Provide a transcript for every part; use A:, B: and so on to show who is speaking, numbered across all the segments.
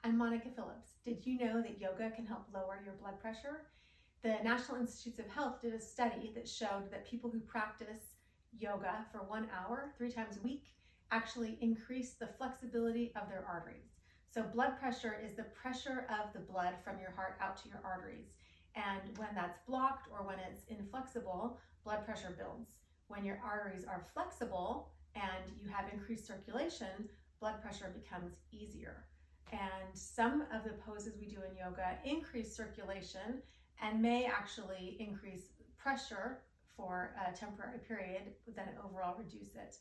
A: I'm Monica Phillips. Did you know that yoga can help lower your blood pressure? The National Institutes of Health did a study that showed that people who practice yoga for 1 hour, 3 times a week, actually increase the flexibility of their arteries. So blood pressure is the pressure of the blood from your heart out to your arteries. And when that's blocked or when it's inflexible, blood pressure builds. When your arteries are flexible and you have increased circulation, blood pressure becomes easier. And some of the poses we do in yoga increase circulation and may actually increase pressure for a temporary period, but then overall reduce it.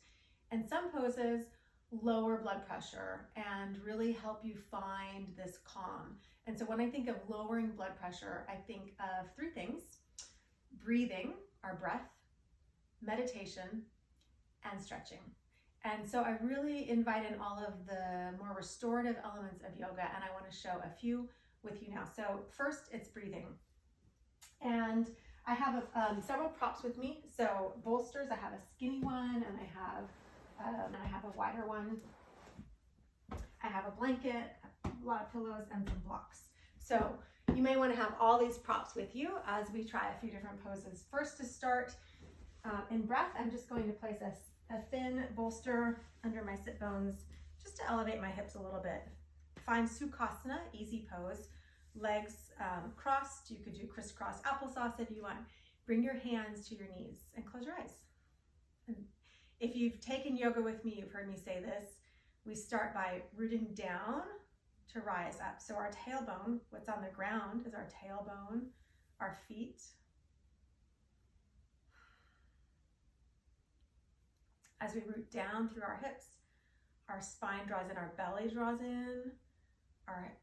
A: And some poses lower blood pressure and really help you find this calm. And so when I think of lowering blood pressure, I think of 3 things: breathing, our breath, meditation, and stretching. And so I really invite in all of the more restorative elements of yoga, and I want to show a few with you now. So first, it's breathing. And I have several props with me. So bolsters, I have a skinny one, and I have a wider one. I have a blanket, a lot of pillows, and some blocks. So you may want to have all these props with you as we try a few different poses. First, to start in breath, I'm just going to place a thin bolster under my sit bones just to elevate my hips a little bit. Find Sukhasana, easy pose. Legs crossed. You could do crisscross applesauce if you want. Bring your hands to your knees and close your eyes. And if you've taken yoga with me, you've heard me say this. We start by rooting down to rise up. So our tailbone, what's on the ground is our tailbone, our feet. As we root down through our hips, our spine draws in, our belly draws in, our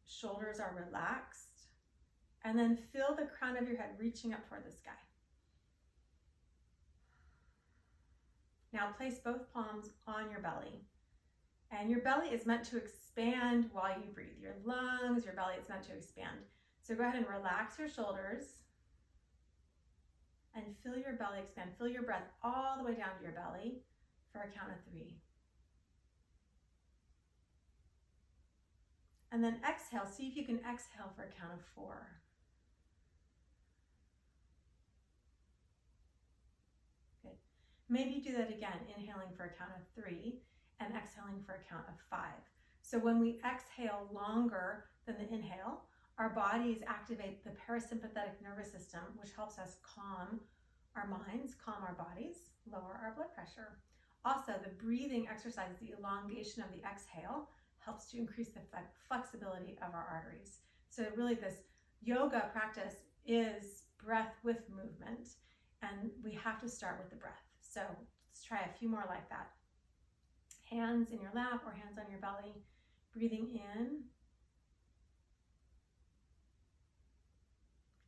A: shoulders are relaxed, and then feel the crown of your head reaching up toward the sky. Now place both palms on your belly, and your belly is meant to expand while you breathe. Your lungs, your belly is meant to expand. So go ahead and relax your shoulders and feel your belly expand. Feel your breath all the way down to your belly for a count of 3. And then exhale. See if you can exhale for a count of 4. Good. Maybe do that again, inhaling for a count of 3 and exhaling for a count of 5. So when we exhale longer than the inhale, our bodies activate the parasympathetic nervous system, which helps us calm our minds, calm our bodies, lower our blood pressure. Also, the breathing exercise, the elongation of the exhale, helps to increase the flexibility of our arteries. So really this yoga practice is breath with movement, and we have to start with the breath. So let's try a few more like that. Hands in your lap or hands on your belly, breathing in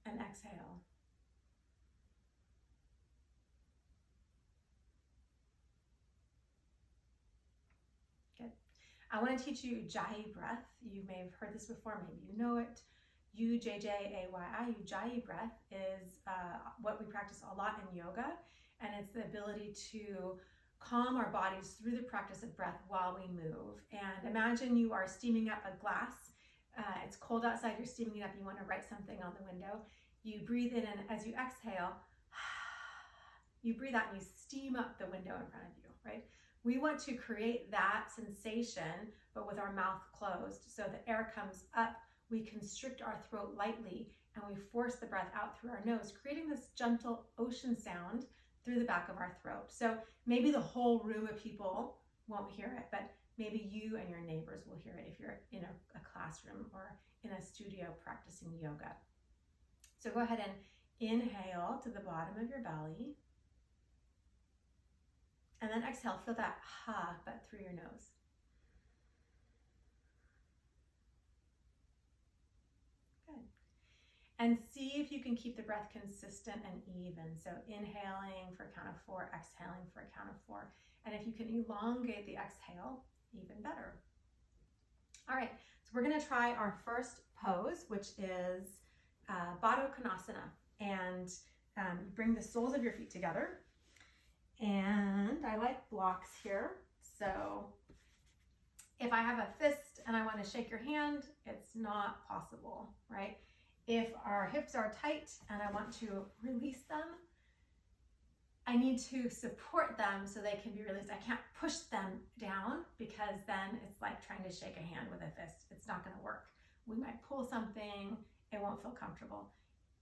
A: and exhale. Good. I want to teach you Ujjayi breath. You may have heard this before, maybe you know it. Ujjayi, Ujjayi breath is what we practice a lot in yoga, and it's the ability to calm our bodies through the practice of breath while we move. And imagine you are steaming up a glass. It's cold outside, you're steaming it up, you want to write something on the window. You breathe in, and as you exhale, you breathe out and you steam up the window in front of you, right? We want to create that sensation, but with our mouth closed. So the air comes up, we constrict our throat lightly, and we force the breath out through our nose, creating this gentle ocean sound through the back of our throat. So maybe the whole room of people won't hear it, but maybe you and your neighbors will hear it if you're in a classroom or in a studio practicing yoga. So go ahead and inhale to the bottom of your belly. And then exhale, feel that ha, but through your nose. Good. And see if you can keep the breath consistent and even. So inhaling for a count of 4, exhaling for a count of 4. And if you can elongate the exhale, even better. All right, so we're gonna try our first pose, which is Baddha Konasana. And bring the soles of your feet together. And I like blocks here. So if I have a fist and I want to shake your hand, it's not possible, right? If our hips are tight and I want to release them, I need to support them so they can be released. I can't push them down because then it's like trying to shake a hand with a fist. It's not going to work. We might pull something, it won't feel comfortable.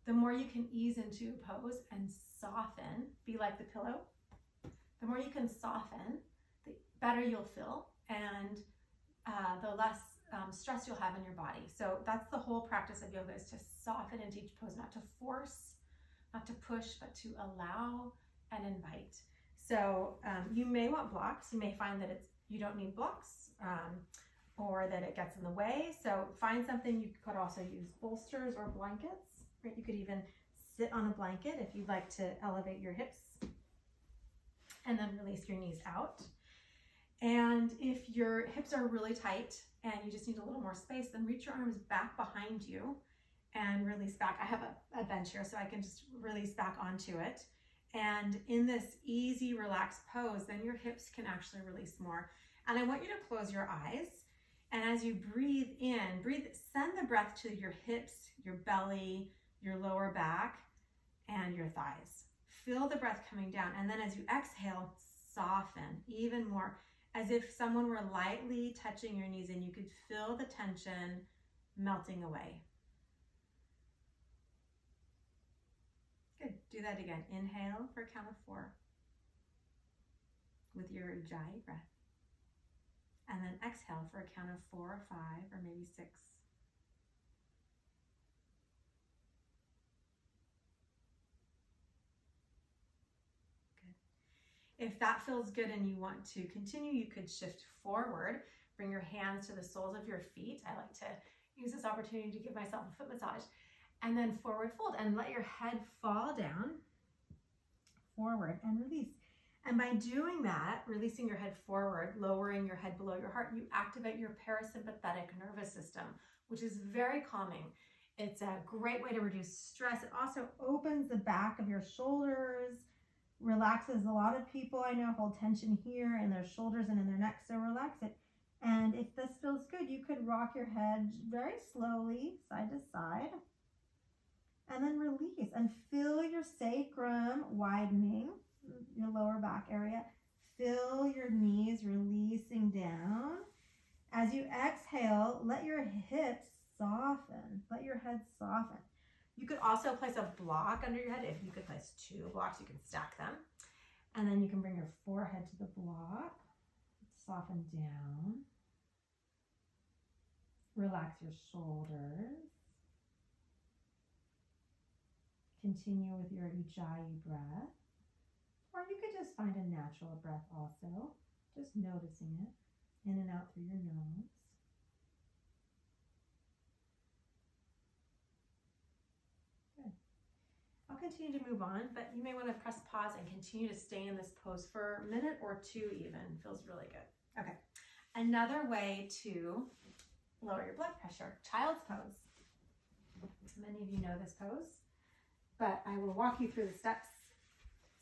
A: The more you can ease into a pose and soften, be like the pillow, the more you can soften, the better you'll feel, and the less stress you'll have in your body. So that's the whole practice of yoga, is to soften into each pose, not to force, not to push, but to allow and invite. So you may want blocks. You may find that you don't need blocks, or that it gets in the way. So find something. You could also use bolsters or blankets. Right? You could even sit on a blanket if you'd like to elevate your hips, and then release your knees out. And if your hips are really tight and you just need a little more space, then reach your arms back behind you and release back. I have a bench here, so I can just release back onto it. And in this easy, relaxed pose, then your hips can actually release more. And I want you to close your eyes. And as you breathe in, send the breath to your hips, your belly, your lower back, and your thighs. Feel the breath coming down. And then as you exhale, soften even more, as if someone were lightly touching your knees and you could feel the tension melting away. Good. Do that again. Inhale for a count of 4 with your Ujjayi breath. And then exhale for a count of 4 or 5 or maybe 6. Good. If that feels good and you want to continue, you could shift forward. Bring your hands to the soles of your feet. I like to use this opportunity to give myself a foot massage. And then forward fold, and let your head fall down, forward, and release. And by doing that, releasing your head forward, lowering your head below your heart, you activate your parasympathetic nervous system, which is very calming. It's a great way to reduce stress. It also opens the back of your shoulders, relaxes. A lot of people I know hold tension here in their shoulders and in their neck, so relax it. And if this feels good, you could rock your head very slowly, side to side. And then release and feel your sacrum widening, your lower back area. Feel your knees releasing down. As you exhale, let your hips soften. Let your head soften. You could also place a block under your head. If you could place 2 blocks, you can stack them. And then you can bring your forehead to the block. Soften down. Relax your shoulders. Continue with your Ujjayi breath. Or you could just find a natural breath also, just noticing it in and out through your nose. Good. I'll continue to move on, but you may want to press pause and continue to stay in this pose for a minute or 2 even. Feels really good. Okay. Another way to lower your blood pressure, child's pose. Many of you know this pose, but I will walk you through the steps.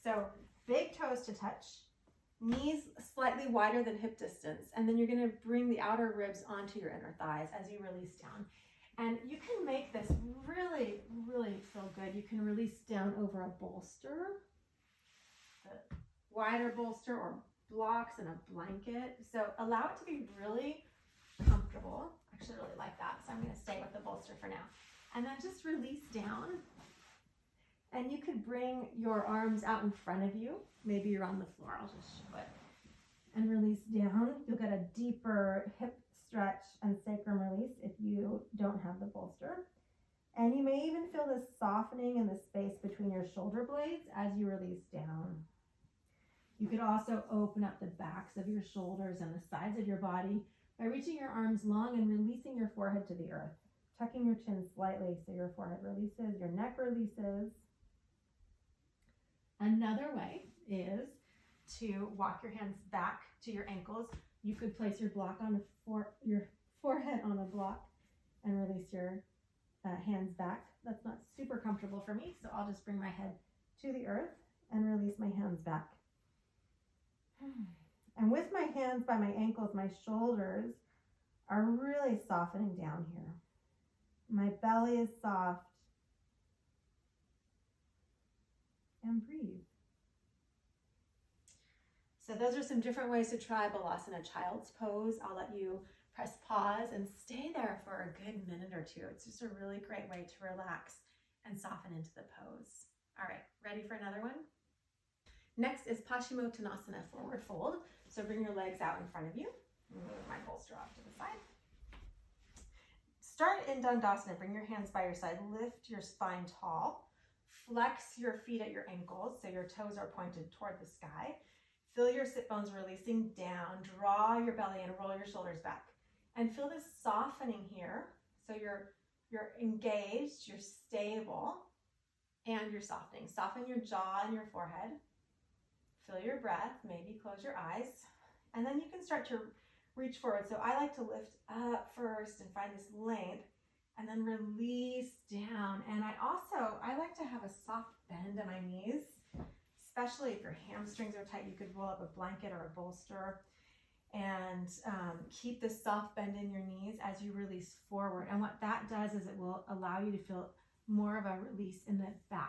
A: So big toes to touch, knees slightly wider than hip distance, and then you're going to bring the outer ribs onto your inner thighs as you release down. And you can make this really, really feel good. You can release down over a bolster, a wider bolster or blocks and a blanket. So allow it to be really comfortable. I actually really like that, so I'm going to stay with the bolster for now. And then just release down. And you could bring your arms out in front of you. Maybe you're on the floor. I'll just show it. And release down. You'll get a deeper hip stretch and sacrum release if you don't have the bolster. And you may even feel this softening in the space between your shoulder blades as you release down. You could also open up the backs of your shoulders and the sides of your body by reaching your arms long and releasing your forehead to the earth. Tucking your chin slightly so your forehead releases, your neck releases. Another way is to walk your hands back to your ankles. You could place your block on your forehead on a block and release your hands back. That's not super comfortable for me, so I'll just bring my head to the earth and release my hands back. And with my hands by my ankles, my shoulders
B: are really softening down here. My belly is soft. And breathe.
A: So those are some different ways to try Balasana Child's Pose. I'll let you press pause and stay there for a good minute or two. It's just a really great way to relax and soften into the pose. All right, ready for another one? Next is Paschimottanasana, forward fold. So bring your legs out in front of you. Move my bolster off to the side. Start in Dandasana. Bring your hands by your side. Lift your spine tall. Flex your feet at your ankles so your toes are pointed toward the sky. Feel your sit bones releasing down. Draw your belly and roll your shoulders back. And feel this softening here. So you're engaged, you're stable, and you're softening. Soften your jaw and your forehead. Feel your breath. Maybe close your eyes. And then you can start to reach forward. So I like to lift up first and find this length and then release down. And I like to have a soft bend in my knees, especially if your hamstrings are tight. You could roll up a blanket or a bolster and keep this soft bend in your knees as you release forward. And what that does is it will allow you to feel more of a release in the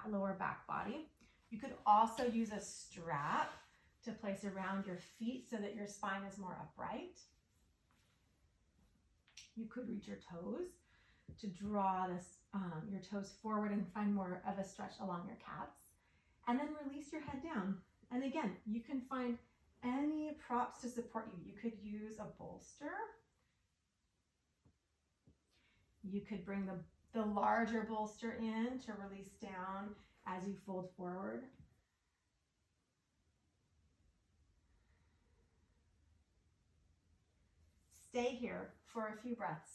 A: lower back body. You could also use a strap to place around your feet so that your spine is more upright. You could reach your toes to draw your toes forward and find more of a stretch along your calves. And then release your head down. And again, you can find any props to support you. You could use a bolster. You could bring the larger bolster in to release down as you fold forward. Stay here for a few breaths.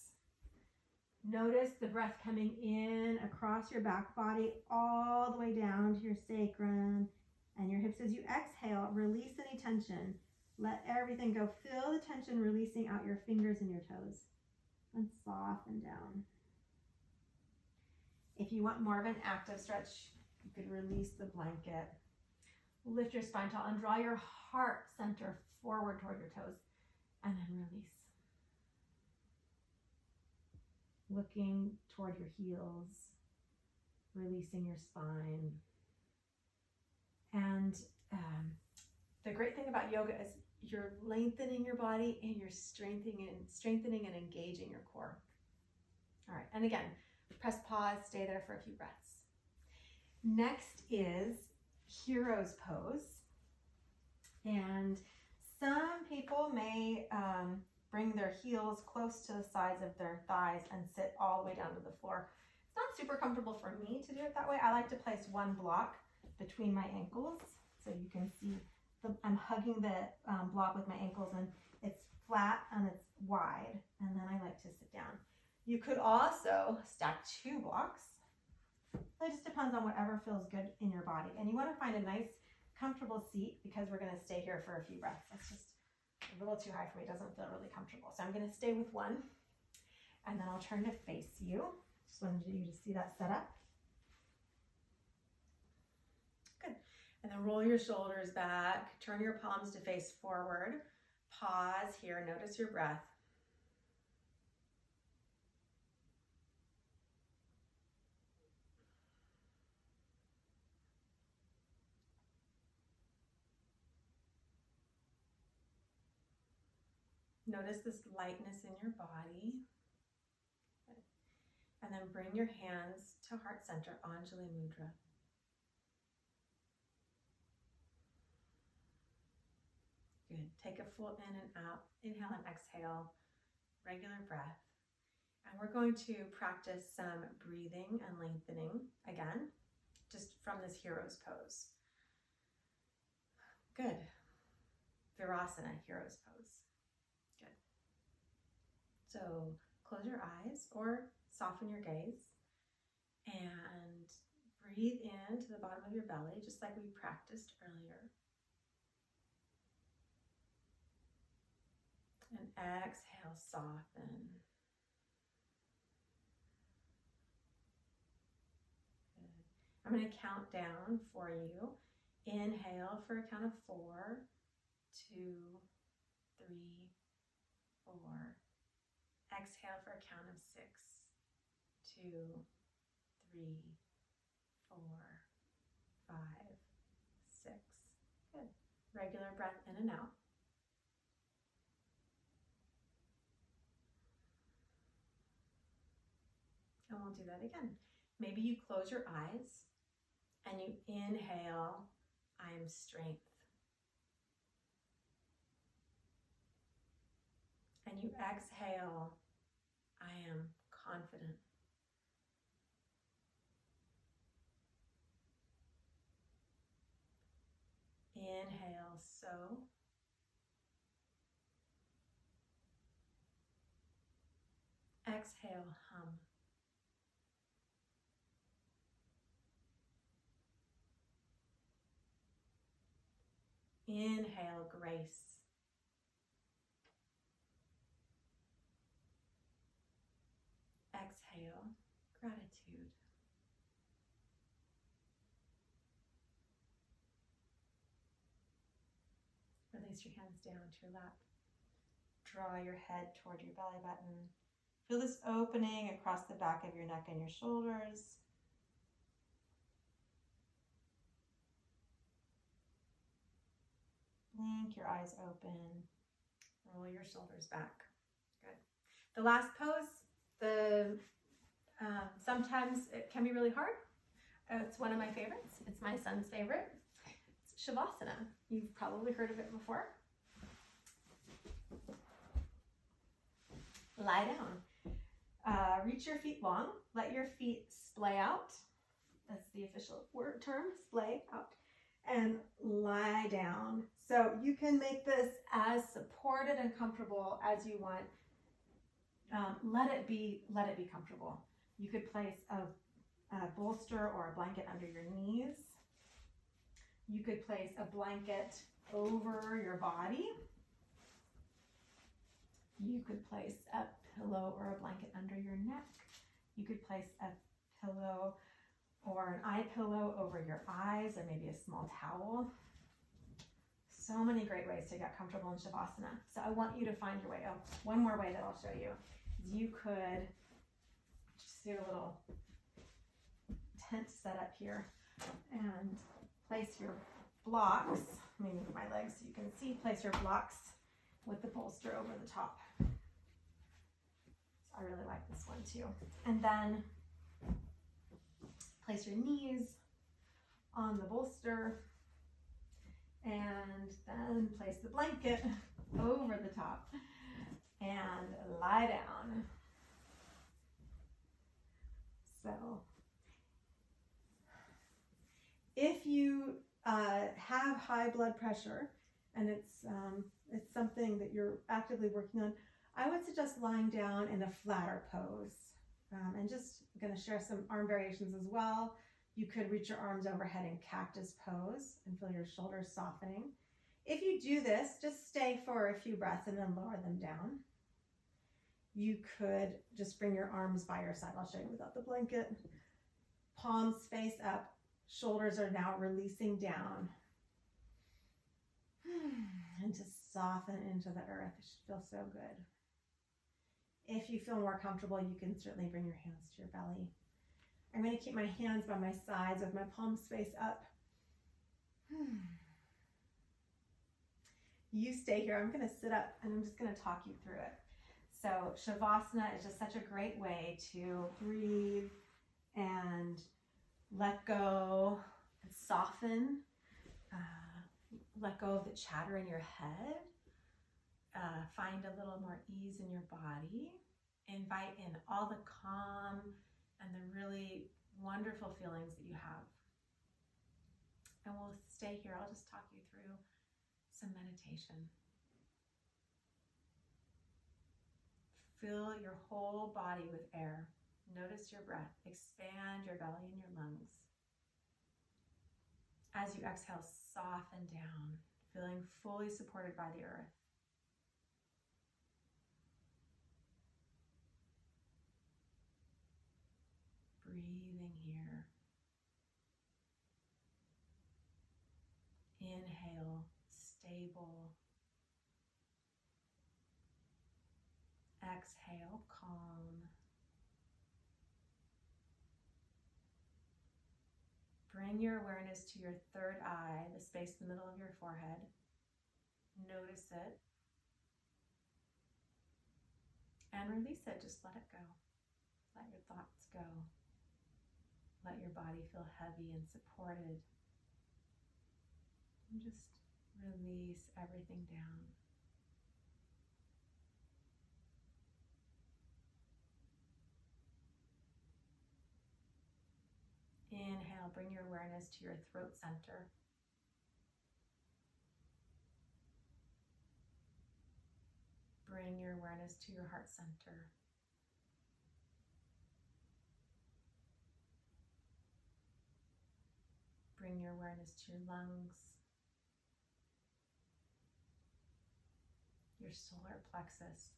A: Notice the breath coming in across your back body all the way down to your sacrum and your hips. As you exhale, release any tension. Let everything go. Feel the tension releasing out your fingers and your toes. And soften down. If you want more of an active stretch, you could release the blanket. Lift your spine tall and draw your heart center forward toward your toes. And then release. Looking toward your heels, releasing your spine. And the great thing about yoga is you're lengthening your body and you're strengthening and engaging your core. All right, and again, press pause, stay there for a few breaths. Next is Hero's Pose. And some people may bring their heels close to the sides of their thighs and sit all the way down to the floor. It's not super comfortable for me to do it that way. I like to place one block between my ankles so you can see I'm hugging the block with my ankles and it's flat and it's wide, and then I like to sit down. You could also stack two blocks. It just depends on whatever feels good in your body, and you want to find a nice comfortable seat because we're going to stay here for a few breaths. That's just a little too high for me. It doesn't feel really comfortable. So I'm going to stay with one, and then I'll turn to face you. Just wanted you to see that set up. Good. And then roll your shoulders back. Turn your palms to face forward. Pause here. Notice your breath. Notice this lightness in your body. Good. And then bring your hands to heart center, Anjali Mudra. Good. Take a full in and out. Inhale and exhale. Regular breath. And we're going to practice some breathing and lengthening again, just from this Hero's Pose. Good. Virasana, Hero's Pose. Good. So close your eyes or soften your gaze and breathe into the bottom of your belly, just like we practiced earlier. And exhale, soften. Good. I'm going to count down for you. Inhale for a count of 4, 2, 3, 4, Exhale for a count of 6, 2, 3, 4, 5, 6. Good. Regular breath in and out. And we'll do that again. Maybe you close your eyes and you inhale, I am strength. And you exhale, I am confident. Inhale, so. Exhale, hum. Inhale, grace. Exhale, gratitude. Release your hands down to your lap. Draw your head toward your belly button. Feel this opening across the back of your neck and your shoulders. Blink your eyes open. Roll your shoulders back. Good. The last pose, sometimes it can be really hard. It's one of my favorites. It's my son's favorite. It's Shavasana. You've probably heard of it before. Lie down. Reach your feet long. Let your feet splay out. That's the official word term, splay out. And lie down. So you can make this as supported and comfortable as you want. Let it be comfortable. You could place a bolster or a blanket under your knees. You could place a blanket over your body. You could place a pillow or a blanket under your neck. You could place a pillow or an eye pillow over your eyes, or maybe a small towel. So many great ways to get comfortable in Shavasana. So I want you to find your way. Oh, one more way that I'll show you. You could just do a little tent setup here and place your blocks. Let me move my legs so you can see. Place your blocks with the bolster over the top. So I really like this one too. And then place your knees on the bolster and then place the blanket over the top and lie down. So if you have high blood pressure and it's something that you're actively working on, I would suggest lying down in a flatter pose. And just going to share some arm variations as well. You could reach your arms overhead in cactus pose and feel your shoulders softening. If you do this, just stay for a few breaths and then lower them down. You could just bring your arms by your side. I'll show you without the blanket. Palms face up. Shoulders are now releasing down. And just soften into the earth. It should feel so good. If you feel more comfortable, you can certainly bring your hands to your belly. I'm going to keep my hands by my sides with my palms face up. You stay here. I'm going to sit up and I'm just going to talk you through it. So Shavasana is just such a great way to breathe and let go and soften. Let go of the chatter in your head. Find a little more ease in your body. Invite in all the calm and the really wonderful feelings that you have. And we'll stay here. I'll just talk you through some meditation. Fill your whole body with air. Notice your breath. Expand your belly and your lungs. As you exhale, soften down, feeling fully supported by the earth. Breathing here. Inhale, stable. Exhale, calm. Bring your awareness to your third eye, the space in the middle of your forehead. Notice it. And release it. Just let it go. Let your thoughts go. Let your body feel heavy and supported. And just release everything down. Inhale, bring your awareness to your throat center. Bring your awareness to your heart center. Bring your awareness to your lungs, your solar plexus,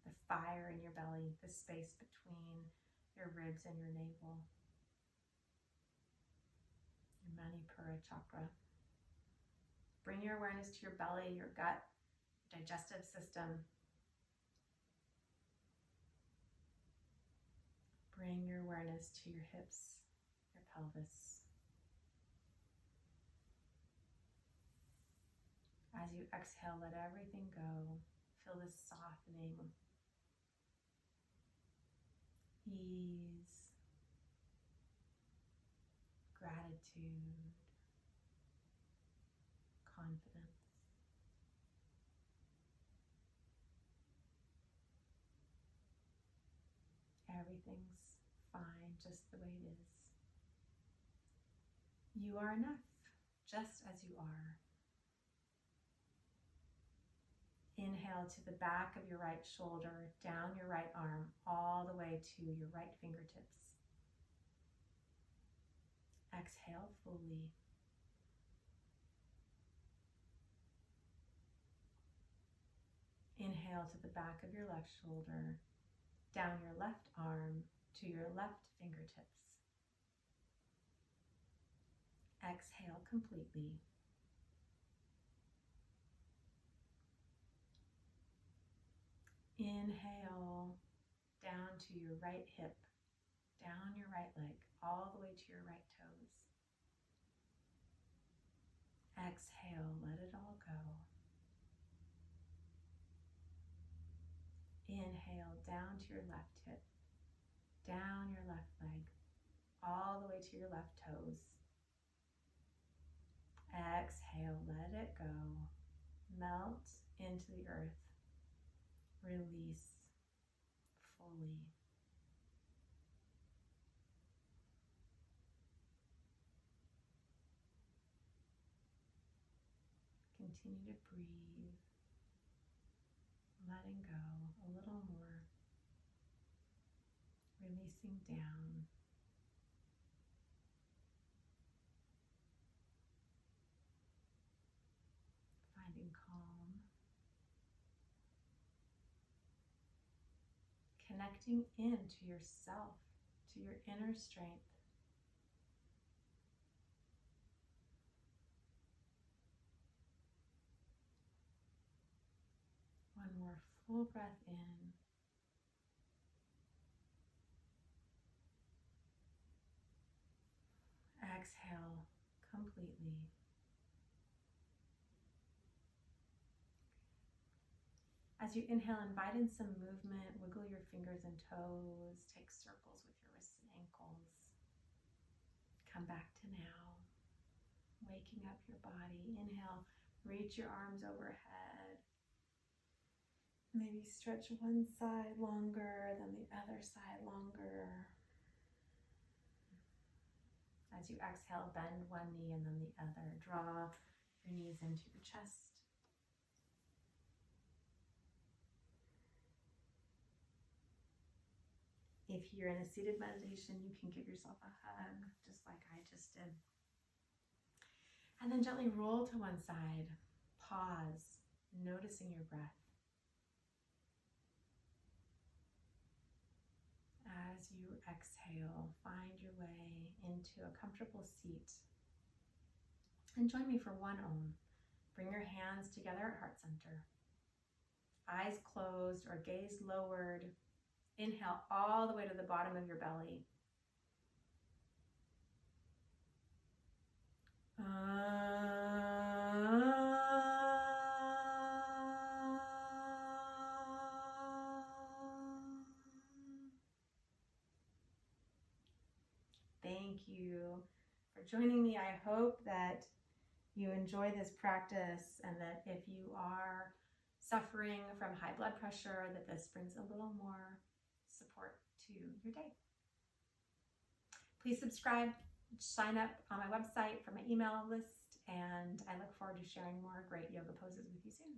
A: the fire in your belly, the space between your ribs and your navel, your Manipura chakra. Bring your awareness to your belly, your gut, digestive system. Bring your awareness to your hips, your pelvis. As you exhale, let everything go. Feel this softening, ease, gratitude, confidence. Everything's fine just the way it is. You are enough, just as you are. Inhale to the back of your right shoulder, down your right arm, all the way to your right fingertips. Exhale fully. Inhale to the back of your left shoulder, down your left arm to your left fingertips. Exhale completely. Inhale down to your right hip, down your right leg, all the way to your right toes. Exhale, let it all go. Inhale down to your left hip, down your left leg, all the way to your left toes. Exhale, let it go. Melt into the earth. Release fully. Continue to breathe, letting go a little more, releasing down. Finding calm. Connecting into yourself, to your inner strength. One more full breath in. Exhale completely. As you inhale, invite in some movement. Wiggle your fingers and toes. Take circles with your wrists and ankles. Come back to now. Waking up your body. Inhale, reach your arms overhead. Maybe stretch one side longer than the other side longer. As you exhale, bend one knee and then the other. Draw your knees into your chest. If you're in a seated meditation, you can give yourself a hug, just like I just did. And then gently roll to one side. Pause, noticing your breath. As you exhale, find your way into a comfortable seat. And join me for one Om. Bring your hands together at heart center. eyes closed or gaze lowered. Inhale all the way to the bottom of your belly. Thank you for joining me. I hope that you enjoy this practice and that if you are suffering from high blood pressure, that this brings a little more support to your day. Please subscribe, sign up on my website for my email list, and I look forward to sharing more great yoga poses with you soon.